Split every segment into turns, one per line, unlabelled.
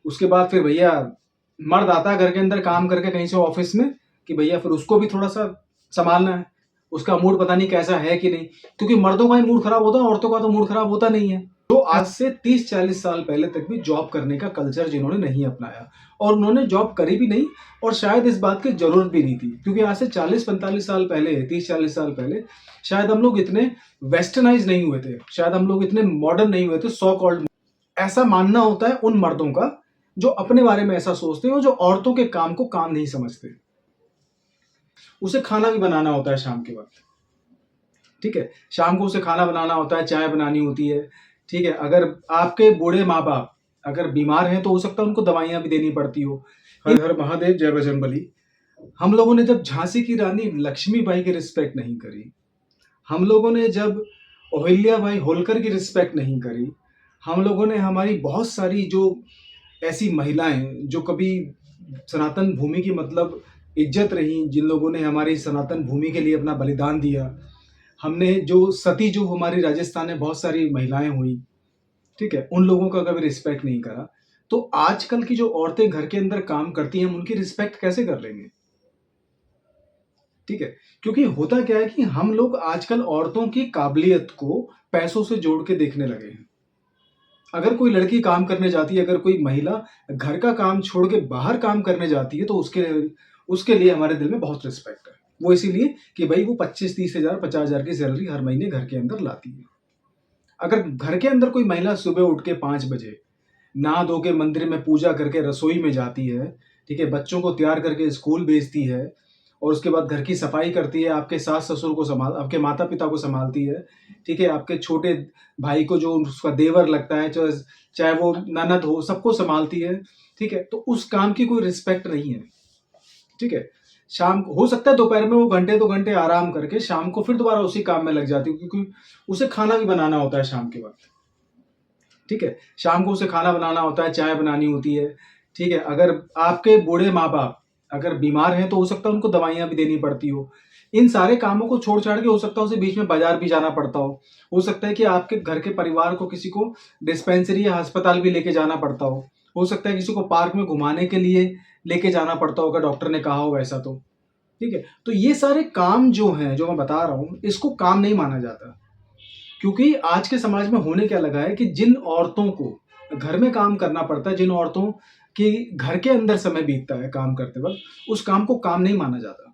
उसके बाद फिर भैया मर्द आता है घर के अंदर काम करके कहीं से ऑफिस में, कि भैया फिर उसको भी थोड़ा सा संभालना है। उसका मूड पता नहीं कैसा है कि नहीं, क्योंकि मर्दों का ही मूड खराब होता है, औरतों का तो मूड खराब होता नहीं है। तो आज से 30-40 साल पहले तक भी जॉब करने का कल्चर जिन्होंने नहीं अपनाया, और उन्होंने जॉब करी भी नहीं, और शायद इस बात की जरूरत भी नहीं थी, क्योंकि आज से 40-45 साल पहले, 30-40 साल पहले शायद हम लोग इतने वेस्टर्नाइज नहीं हुए थे, शायद हम लोग इतने मॉडर्न नहीं हुए थे, सो कॉल्ड। ऐसा मानना होता है उन मर्दों का जो अपने बारे में ऐसा सोचते हैं और जो औरतों के काम को काम नहीं समझते। उसे खाना भी बनाना होता है शाम के वक्त, ठीक है, शाम को उसे खाना बनाना होता है, चाय बनानी होती है, ठीक है। अगर आपके बूढ़े माँ बाप अगर बीमार हैं तो हो सकता है उनको दवाइयां भी देनी पड़ती हो। हर हर महादेव, जय बजरंगबली। हम लोगों ने जब झांसी की रानी लक्ष्मीबाई की रिस्पेक्ट नहीं करी, हम लोगों ने जब अहिल्याबाई होलकर की रिस्पेक्ट नहीं करी, हम लोगों ने हमारी बहुत सारी जो ऐसी महिलाएं जो कभी सनातन भूमि की मतलब इज्जत रही, जिन लोगों ने हमारी सनातन भूमि के लिए अपना बलिदान दिया, हमने जो सती, जो हमारी राजस्थान में बहुत सारी महिलाएं हुई, ठीक है, उन लोगों का कभी रिस्पेक्ट नहीं करा, तो आजकल की जो औरतें घर के अंदर काम करती हैं, हम उनकी रिस्पेक्ट कैसे कर लेंगे? ठीक है, क्योंकि होता क्या है कि हम लोग आजकल औरतों की काबिलियत को पैसों से जोड़ के देखने लगे हैं। अगर कोई लड़की काम करने जाती है, अगर कोई महिला घर का काम छोड़ के बाहर काम करने जाती है, तो उसके लिए हमारे दिल में बहुत रिस्पेक्ट है। वो इसीलिए कि भाई वो 25-30 हजार, 50 हजार की सैलरी हर महीने घर के अंदर लाती है। अगर घर के अंदर कोई महिला सुबह उठ के 5 बजे नहा धो के मंदिर में पूजा करके रसोई में जाती है, ठीक है, बच्चों को तैयार करके स्कूल भेजती है, और उसके बाद घर की सफाई करती है, आपके सास ससुर को आपके माता पिता को संभालती है, ठीक है, आपके छोटे भाई को जो उसका देवर लगता है, चाहे वो ननद हो, सबको संभालती है, ठीक है, तो उस काम की कोई रिस्पेक्ट नहीं है, ठीक है। शाम हो सकता है दोपहर में वो घंटे 2 घंटे आराम करके शाम को फिर दोबारा उसी काम में लग जाती है, क्योंकि उसे खाना भी बनाना होता है शाम के वक्त, ठीक है, शाम को उसे खाना बनाना होता है, चाय बनानी होती है, ठीक है। अगर आपके बूढ़े माँ बाप अगर बीमार हैं तो हो सकता है उनको दवाइयां भी देनी पड़ती हो। इन सारे कामों को छोड़ छाड़ के हो सकता है उसे बीच में बाजार भी जाना पड़ता हो सकता है कि आपके घर के परिवार को किसी को डिस्पेंसरी या अस्पताल भी लेके जाना पड़ता हो सकता है किसी को पार्क में घुमाने के लिए लेके जाना पड़ता होगा, डॉक्टर ने कहा हो वैसा, तो ठीक है। तो ये सारे काम जो हैं, जो मैं बता रहा हूं, इसको काम नहीं माना जाता, क्योंकि आज के समाज में होने क्या लगा है कि जिन औरतों को घर में काम करना पड़ता है, जिन औरतों की घर के अंदर समय बीतता है काम करते वक्त, उस काम को काम नहीं माना जाता।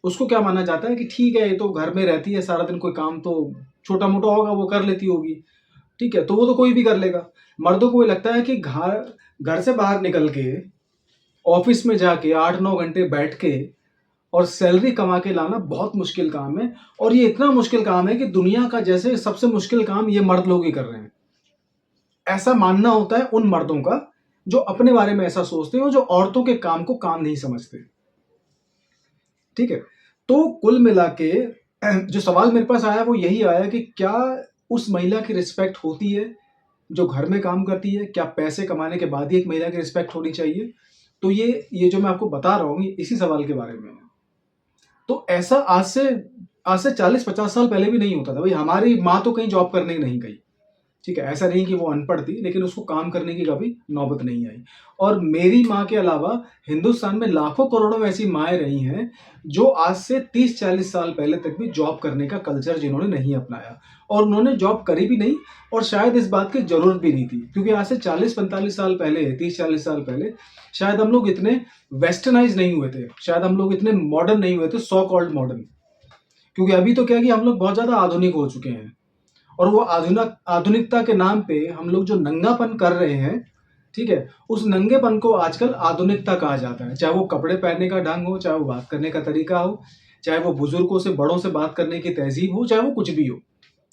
उसको क्या माना जाता है कि ठीक है, ये तो घर में रहती है सारा दिन, कोई काम तो छोटा मोटा होगा वो कर लेती होगी, ठीक है, तो वो तो कोई भी कर लेगा। मर्दों को ये लगता है कि घर घर से बाहर निकल के ऑफिस में जाके 8-9 घंटे बैठ के और सैलरी कमा के लाना बहुत मुश्किल काम है, और ये इतना मुश्किल काम है कि दुनिया का जैसे सबसे मुश्किल काम ये मर्द लोग ही कर रहे हैं। ऐसा मानना होता है उन मर्दों का जो अपने बारे में ऐसा सोचते हैं और जो औरतों के काम को काम नहीं समझते, ठीक है। तो कुल मिला के जो सवाल मेरे पास आया वो यही आया कि क्या उस महिला की रिस्पेक्ट होती है जो घर में काम करती है? क्या पैसे कमाने के बाद ही एक महिला की रिस्पेक्ट होनी चाहिए? तो ये जो मैं आपको बता रहा हूँ, ये इसी सवाल के बारे में है। तो ऐसा आज से 40-50 साल पहले भी नहीं होता था भाई। हमारी माँ तो कहीं जॉब करने नहीं गई, ठीक है, ऐसा नहीं कि वो अनपढ़ थी, लेकिन उसको काम करने की कभी नौबत नहीं आई। और मेरी माँ के अलावा हिंदुस्तान में लाखों करोड़ों ऐसी माएँ रही हैं जो आज से 30-40 साल पहले तक भी जॉब करने का कल्चर जिन्होंने नहीं अपनाया, और उन्होंने जॉब करी भी नहीं, और शायद इस बात की जरूरत भी नहीं थी, क्योंकि आज से 40-45 साल पहले, 30-40 साल पहले शायद हम लोग इतने वेस्टर्नाइज नहीं हुए थे, शायद हम लोग इतने मॉडर्न नहीं हुए थे, सो कॉल्ड मॉडर्न। क्योंकि अभी तो क्या है कि हम लोग बहुत ज्यादा आधुनिक हो चुके हैं, और वो आधुनिकता के नाम पे हम लोग जो नंगापन कर रहे हैं, ठीक है, उस नंगेपन को आजकल आधुनिकता कहा जाता है। चाहे वो कपड़े पहनने का ढंग हो, चाहे वो बात करने का तरीका हो, चाहे वो बुजुर्गों से, बड़ों से बात करने की तहजीब हो, चाहे वो कुछ भी हो,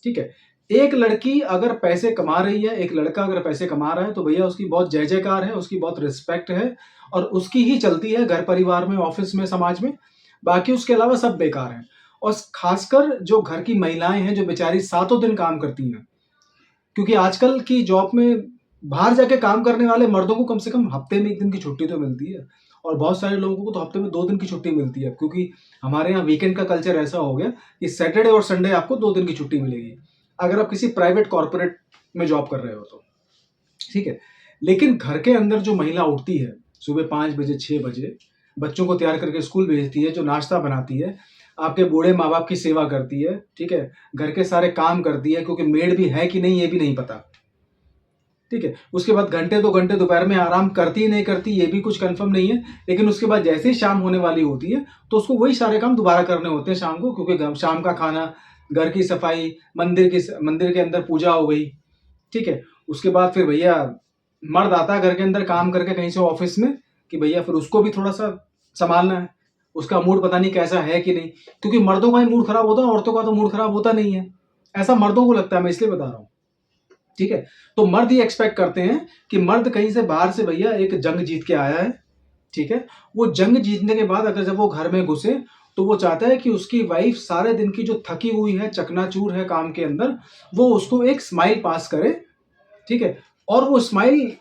ठीक है। एक लड़की अगर पैसे कमा रही है, एक लड़का अगर पैसे कमा रहा है, तो भैया उसकी बहुत जय जयकार है, उसकी बहुत रिस्पेक्ट है, और उसकी ही चलती है घर परिवार में, ऑफिस में, समाज में। बाकी उसके अलावा सब बेकार है। और खासकर जो घर की महिलाएं हैं जो बेचारी सातों दिन काम करती हैं, क्योंकि आजकल की जॉब में बाहर जाके काम करने वाले मर्दों को कम से कम हफ्ते में 1 दिन की छुट्टी तो मिलती है, और बहुत सारे लोगों को तो हफ्ते में 2 दिन की छुट्टी मिलती है, क्योंकि हमारे यहाँ वीकेंड का कल्चर ऐसा हो गया कि सैटरडे और संडे आपको 2 दिन की छुट्टी मिलेगी, अगर आप किसी प्राइवेट कॉर्पोरेट में जॉब कर रहे हो तो, ठीक है। लेकिन घर के अंदर जो महिला उठती है सुबह 5 बजे 6 बजे, बच्चों को तैयार करके स्कूल भेजती है, जो नाश्ता बनाती है, आपके बूढ़े माँ बाप की सेवा करती है, ठीक है, घर के सारे काम करती है, क्योंकि मेड भी है कि नहीं ये भी नहीं पता, ठीक है। उसके बाद घंटे 2 घंटे दोपहर में आराम करती नहीं करती ये भी कुछ कंफर्म नहीं है, लेकिन उसके बाद जैसे ही शाम होने वाली होती है तो उसको वही सारे काम दोबारा करने होते हैं शाम को, क्योंकि शाम का खाना, घर की सफाई, मंदिर के अंदर पूजा हो गई, ठीक है। उसके बाद फिर भैया मर्द आता है घर के अंदर काम करके कहीं से ऑफिस में, कि भैया फिर उसको भी थोड़ा सा संभालना है, उसका मूड पता नहीं कैसा है कि नहीं, क्योंकि मर्दों का ही मूड खराब होता है, औरतों का तो मूड खराब होता नहीं है, ऐसा मर्दों को लगता है, मैं इसलिए बता रहा हूँ, ठीक है। तो मर्द ये एक्सपेक्ट करते हैं कि मर्द कहीं से बाहर से भैया एक जंग जीत के आया है, ठीक है। वो जंग जीतने के बाद अगर जब वो घर में घुसे तो वो चाहता है कि उसकी वाइफ सारे दिन की जो थकी हुई है, चकनाचूर है काम के अंदर, वो उसको एक स्माइल पास करे, ठीक है। और वो स्माइल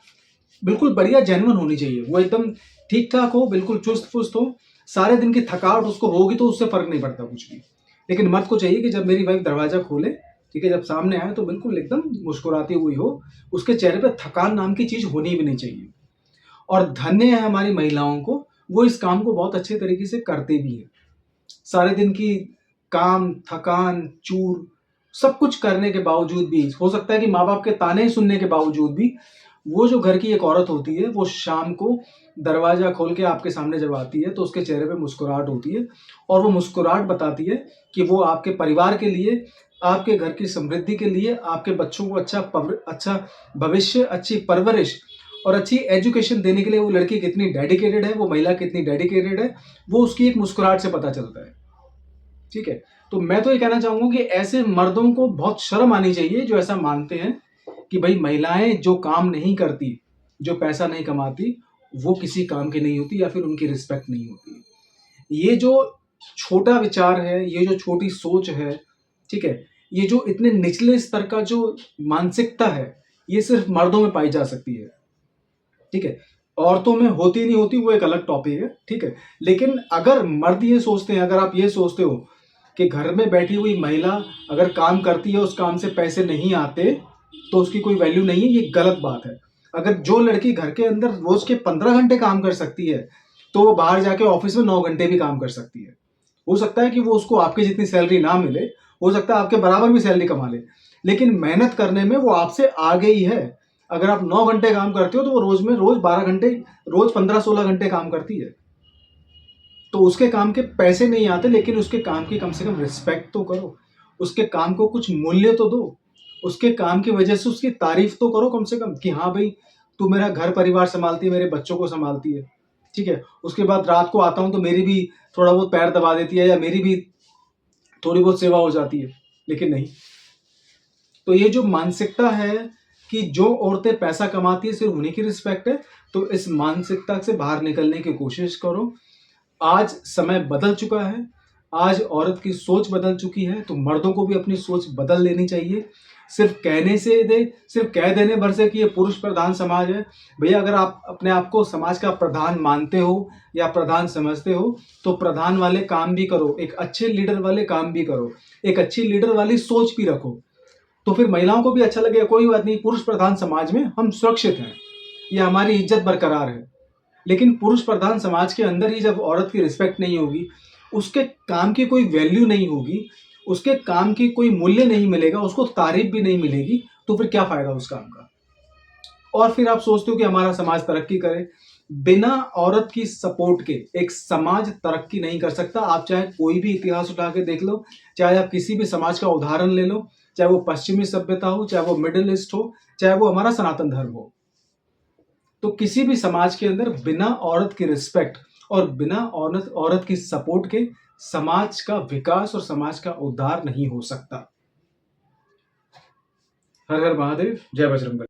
बिल्कुल बढ़िया जेन्युइन होनी चाहिए, वो एकदम ठीक ठाक हो, बिल्कुल चुस्त फुस्त हो, सारे दिन की थकावट उसको होगी तो उससे फर्क नहीं पड़ता कुछ भी, लेकिन मर्द को चाहिए कि जब मेरी वाइफ दरवाजा खोले, ठीक है, जब सामने आए तो बिल्कुल एकदम मुस्कुराती हुई हो, उसके चेहरे पे थकान नाम की चीज होनी भी नहीं चाहिए। और धन्य है हमारी महिलाओं को, वो इस काम को बहुत अच्छे तरीके से करते भी है। सारे दिन की काम, थकान, चूर, सब कुछ करने के बावजूद भी, हो सकता है कि माँ बाप के ताने सुनने के बावजूद भी, वो जो घर की एक औरत होती है वो शाम को दरवाजा खोल के आपके सामने जब आती है तो उसके चेहरे पे मुस्कुराहट होती है, और वो मुस्कुराहट बताती है कि वो आपके परिवार के लिए, आपके घर की समृद्धि के लिए, आपके बच्चों को अच्छा भविष्य, अच्छी परवरिश और अच्छी एजुकेशन देने के लिए वो लड़की कितनी डेडिकेटेड है, वो महिला कितनी डेडिकेटेड है, वो उसकी एक मुस्कुराहट से पता चलता है, ठीक है। तो मैं तो ये कहना चाहूंगा कि ऐसे मर्दों को बहुत शर्म आनी चाहिए जो ऐसा मानते हैं कि भाई महिलाएं जो काम नहीं करती, जो पैसा नहीं कमाती, वो किसी काम की नहीं होती या फिर उनकी रिस्पेक्ट नहीं होती। ये जो छोटा विचार है, ये जो छोटी सोच है, ठीक है, ये जो इतने निचले स्तर का जो मानसिकता है, ये सिर्फ मर्दों में पाई जा सकती है, ठीक है। औरतों में होती नहीं होती वो एक अलग टॉपिक है, ठीक है। लेकिन अगर मर्द ये सोचते हैं, अगर आप ये सोचते हो कि घर में बैठी हुई महिला अगर काम करती है उस काम से पैसे नहीं आते तो उसकी कोई वैल्यू नहीं है, ये गलत बात है। अगर जो लड़की घर के अंदर रोज के 15 घंटे काम कर सकती है तो वो बाहर जाके ऑफिस में 9 घंटे भी काम कर सकती है। हो सकता है कि वो उसको आपकी जितनी सैलरी ना मिले, हो सकता है आपके बराबर भी सैलरी कमा ले, लेकिन मेहनत करने में वो आपसे आगे ही है। अगर आप 9 घंटे काम करते हो तो वो रोज 12 घंटे, रोज 15-16 घंटे काम करती है। तो उसके काम के पैसे नहीं आते, लेकिन उसके काम की कम से कम रिस्पेक्ट तो करो, उसके काम को कुछ मूल्य तो दो, उसके काम की वजह से उसकी तारीफ तो करो कम से कम, कि हाँ भाई तू मेरा घर परिवार संभालती है, मेरे बच्चों को संभालती है, ठीक है। उसके बाद रात को आता हूँ तो मेरी भी थोड़ा बहुत पैर दबा देती है या मेरी भी थोड़ी बहुत सेवा हो जाती है, लेकिन नहीं। तो ये जो मानसिकता है कि जो औरतें पैसा कमाती है सिर्फ उन्हीं की रिस्पेक्ट है, तो इस मानसिकता से बाहर निकलने की कोशिश करो। आज समय बदल चुका है, आज औरत की सोच बदल चुकी है, तो मर्दों को भी अपनी सोच बदल लेनी चाहिए। सिर्फ कहने से सिर्फ कह देने भर से कि ये पुरुष प्रधान समाज है, भैया अगर आप अपने आप को समाज का प्रधान मानते हो या प्रधान समझते हो तो प्रधान वाले काम भी करो, एक अच्छे लीडर वाले काम भी करो, एक अच्छी लीडर वाली सोच भी रखो, तो फिर महिलाओं को भी अच्छा लगेगा, कोई बात नहीं, पुरुष प्रधान समाज में हम सुरक्षित हैं, ये हमारी इज्जत बरकरार है। लेकिन पुरुष प्रधान समाज के अंदर ही जब औरत की रिस्पेक्ट नहीं होगी, उसके काम की कोई वैल्यू नहीं होगी, उसके काम की कोई मूल्य नहीं मिलेगा, उसको तारीफ भी नहीं मिलेगी, तो फिर क्या फायदा उस काम का। और फिर आप सोचते हो कि हमारा समाज तरक्की करे, बिना औरत की सपोर्ट के एक समाज तरक्की नहीं कर सकता। आप चाहे कोई भी इतिहास उठा के देख लो, चाहे आप किसी भी समाज का उदाहरण ले लो, चाहे वो पश्चिमी सभ्यता हो, चाहे वो मिडिल ईस्ट हो, चाहे वो हमारा सनातन धर्म हो, तो किसी भी समाज के अंदर बिना औरत की रिस्पेक्ट और बिना औरत की सपोर्ट के समाज का विकास और समाज का उद्धार नहीं हो सकता। हर हर महादेव, जय बजरंग बली।